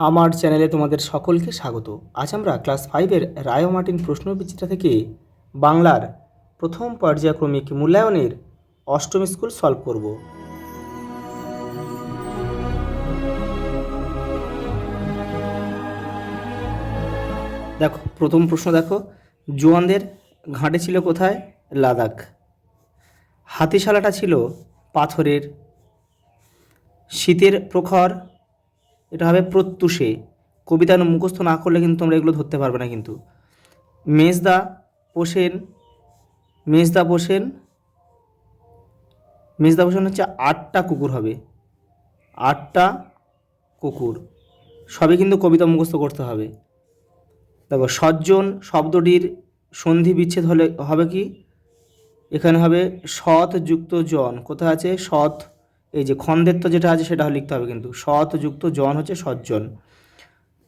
আমার চ্যানেলে তোমাদের সকলকে স্বাগত। আজ আমরা ক্লাস 5-এর রায় ও মার্টিন প্রশ্নবিচিত্রা থেকে বাংলার প্রথম পর্যায়ক্রমিক মূল্যায়নের অষ্টম স্কুল সলভ করব। দেখো প্রথম প্রশ্ন দেখো, জোয়ানদের ঘাঁটে ছিল কোথায়? লাদাখ। হাতিশালাটা ছিল পাথরের। শীতের প্রখর, এটা হবে প্রত্যুষে। কবিতা মুখস্থ না করলে কিন্তু তোমরা এগুলো ধরতে পারবে না কিন্তু। মেজদা পোষেন, মেজদা পোষেন, মেজদা পোষেন হচ্ছে 8টা কুকুর হবে, 8টা কুকুর। সবই কিন্তু কবিতা মুখস্থ করতে হবে। দেখো সজ্জন শব্দটির সন্ধি বিচ্ছেদ হলে হবে কি? এখানে হবে সৎ যুক্ত জন। কোথায় আছে? সৎ, এই যে খন্দের তো যেটা আছে সেটা লিখতে হবে কিন্তু। সৎ যুক্ত জন হচ্ছে সজ্জন।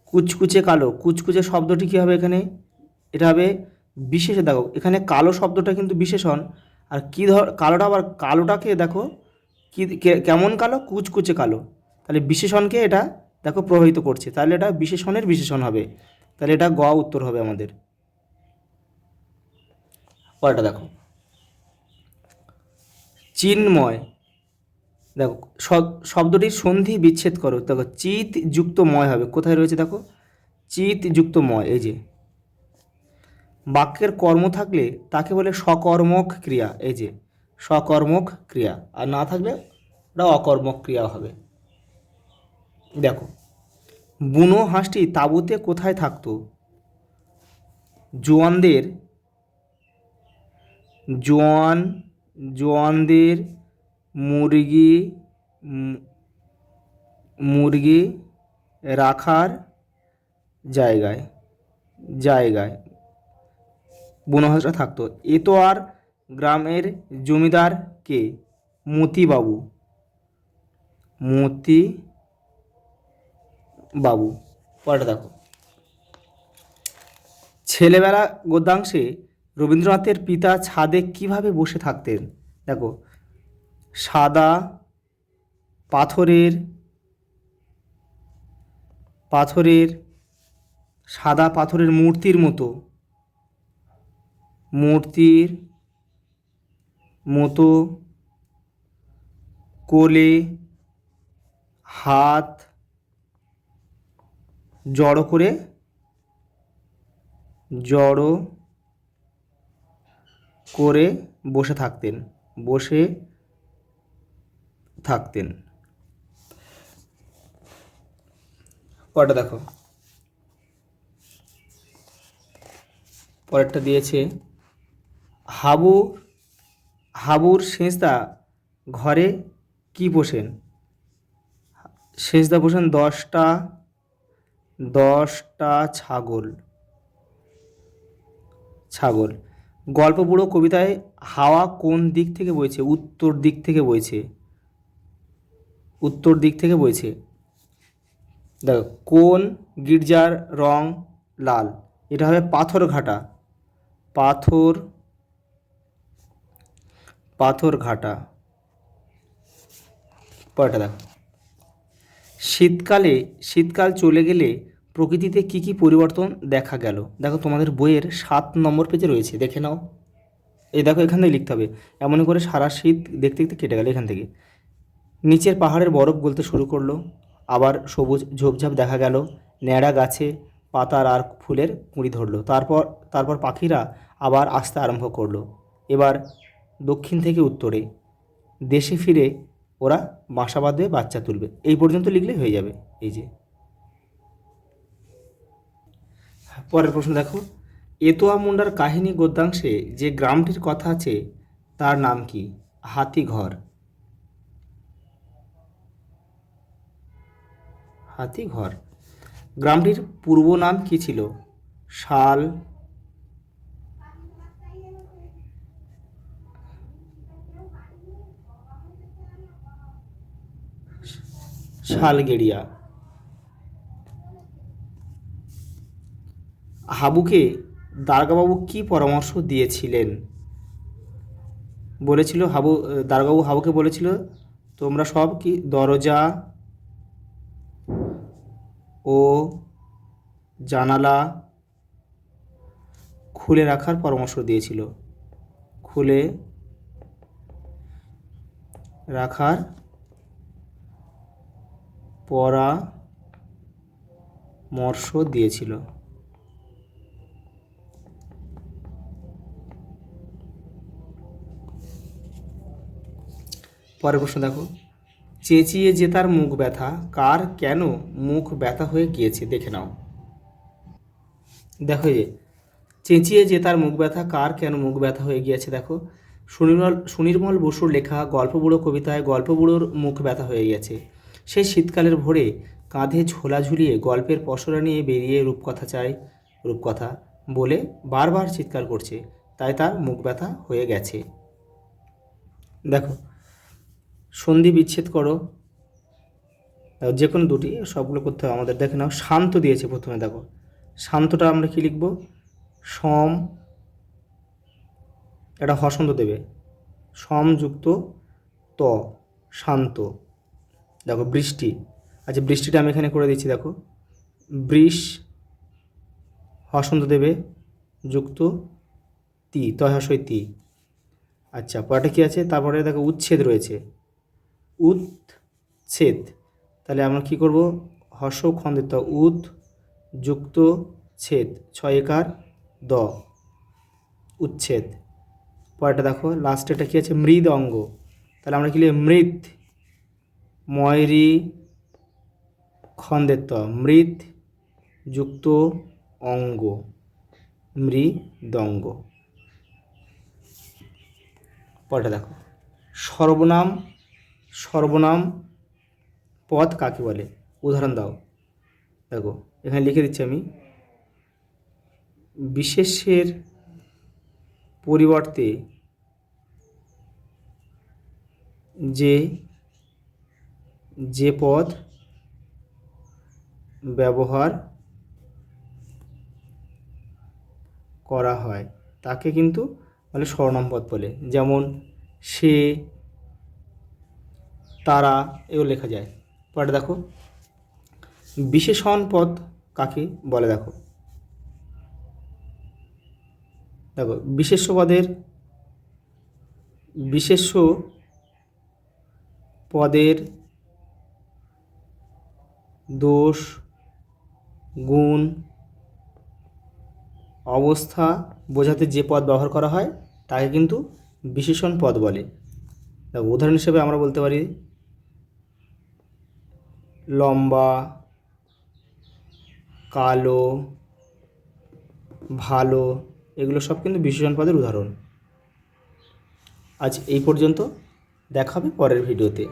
কুচকুচে কালো, কুচকুচে শব্দটি কী হবে এখানে? এটা হবে বিশেষে। দেখো এখানে কালো শব্দটা কিন্তু বিশেষণ, আর কী কালোটা, আবার কালোটাকে দেখো কী কেমন কালো? কুচকুচে কালো। তাহলে বিশেষণকে এটা দেখো প্রভাবিত করছে, তাহলে এটা বিশেষণের বিশেষণ হবে। তাহলে এটা গ উত্তর হবে আমাদের। পরেরটা দেখো, চিন্ময়। দেখো শব্দটির সন্ধি বিচ্ছেদ করো। দেখো চিত যুক্ত ময় হবে। কোথায় রয়েছে? দেখো চিত যুক্ত ময়, এই যে। বাক্যের কর্ম থাকলে তাকে বলে সকর্মক ক্রিয়া, এই যে সকর্মক ক্রিয়া, আর না থাকলে ওটা অকর্মক ক্রিয়া হবে। দেখো বুনো হাঁসটি তাঁবুতে কোথায় থাকতো? জোয়ানদের, জোয়ানদের মুরগি মুরগি রাখার জায়গায় জায়গায় বুনো হাঁসটা থাকতো। এ তো আর গ্রামের জমিদার কে? মতিবাবু, মতিবাবু। পরেটা দেখো, ছেলেবেলা গদ্যাংশে রবীন্দ্রনাথের পিতা ছাদে কিভাবে বসে থাকতেন? দেখো সাদা পাথরের, সাদা পাথরের মূর্তির মতো কোলে হাত জড়ো করে বসে থাকতেন। পরেরটা দেখো, পরেরটা দিয়েছে হাবুর সেজদা ঘরে কি পোষেন? সেজদা পোষেন 10টা ছাগল। গল্প বুড়ো কবিতায় হাওয়া কোন দিক থেকে বইছে? উত্তর দিক থেকে বইছে। দেখো কোন গির্জার রং লাল? এটা হবে পাথরঘাটা, পাথরঘাটা। পরেরটা দেখো, শীতকাল চলে গেলে প্রকৃতিতে কি কি পরিবর্তন দেখা গেল? দেখো তোমাদের বইয়ের 7 নম্বর পেজে রয়েছে, দেখে নাও। এই দেখো এখান থেকে লিখতে হবে। এমন করে সারা শীত দেখতে দেখতে কেটে গেল। এখান থেকে নিচের পাহাড়ের বরফ গলতে শুরু করলো, আবার সবুজ ঝোপঝাপ দেখা গেল, ন্যাড়া গাছে পাতার আর ফুলের কুঁড়ি ধরলো। তারপর পাখিরা আবার আসতে আরম্ভ করলো। এবার দক্ষিণ থেকে উত্তরে দেশে ফিরে ওরা বাসা বাঁধবে, বাচ্চা তুলবে। এই পর্যন্ত লিখলে হয়ে যাবে। এই যে পরের প্রশ্ন দেখো, এতোয়া মুন্ডার কাহিনী গদ্যাংশে যে গ্রামটির কথা আছে তার নাম কি? হাতিঘর। গ্রামটির পূর্ব নাম কি ছিল? শালগেড়িয়া। হাবুকে দারোগাবাবু কি পরামর্শ দিয়েছিলেন? বলেছিল দারোগাবাবু হাবুকে বলেছিল তোমরা সব কি ও জানালা খুলে রাখার পরামর্শ দিয়েছিল। খুলে রাখার পরামর্শ দিয়েছিল। পরের প্রশ্ন দেখো, চেঁচিয়ে যে তার মুখ ব্যথা, কার কেন মুখ ব্যথা হয়ে গিয়েছে দেখে নাও। দেখো যে চেঁচিয়ে যে তার মুখ ব্যথা, কার কেন মুখ ব্যথা হয়ে গিয়েছে। দেখো সুনির্মল বসুর লেখা গল্পবুড়ো কবিতায় গল্পবুড়োর মুখ ব্যথা হয়ে গেছে। সেই শীতকালের ভোরে কাঁধে ঝোলা ঝুলিয়ে গল্পের পসরা নিয়ে বেরিয়ে রূপকথা চাই রূপকথা বলে বারবার চিৎকার করছে, তাই তার মুখ ব্যথা হয়ে গেছে। দেখো সন্ধি বিচ্ছেদ করো, যে কোনো দুটি, সবগুলো করতে হবে আমাদের। দেখে নাও শান্ত দিয়েছে প্রথমে। দেখো শান্তটা আমরা কি লিখব, সম, এটা হসন্ত দেবে, সমযুক্ত ত, শান্ত। দেখো বৃষ্টি, আচ্ছা বৃষ্টিটা আমি এখানে করে দিচ্ছি। দেখো বৃষ, হসন্ত দেবে, যুক্ত তি, তয় হসই তি। আচ্ছা পরেটা কী আছে, তারপরে দেখো উচ্ছেদ রয়েছে, উচ্ছেদ, তাহলে আমরা কি করব, হর্ষ খন্দিত উদ যুক্ত ছেদ, ছয় একার দ, উচ্ছেদ। পরেরটা দেখো লাস্টেটা কী আছে, মৃদ অঙ্গ, তাহলে আমরা কি লিখব, মৃদ, ময়রি খন্দের ত, মৃদ যুক্ত অঙ্গ, মৃদঙ্গ। পরেরটা দেখো সর্বনাম, সর্বনাম পদ কাকে বলে, উদাহরণ দাও। দেখো এখানে লিখে দিচ্ছি আমি, বিশেষ্যের পরিবর্তে যে পদ ব্যবহার করা হয় তাকে কিন্তু বলে সর্বনাম পদ বলে। যেমন সে, তারা, এগুলো লেখা যায়। পরে দেখো বিশেষণ পদ কাকে বলে। দেখো দেখো বিশেষ্য পদের, বিশেষ্য পদের দোষ, গুণ, অবস্থা বোঝাতে যে পদ ব্যবহার করা হয় তাকে কিন্তু বিশেষণ পদ বলে। দেখো উদাহরণ হিসেবে আমরা বলতে পারি লম্বা, কালো, ভালো, এগুলো সব কিন্তু বিশেষণ পদের উদাহরণ। আজ এই পর্যন্ত, দেখা হবে পরের ভিডিওতে।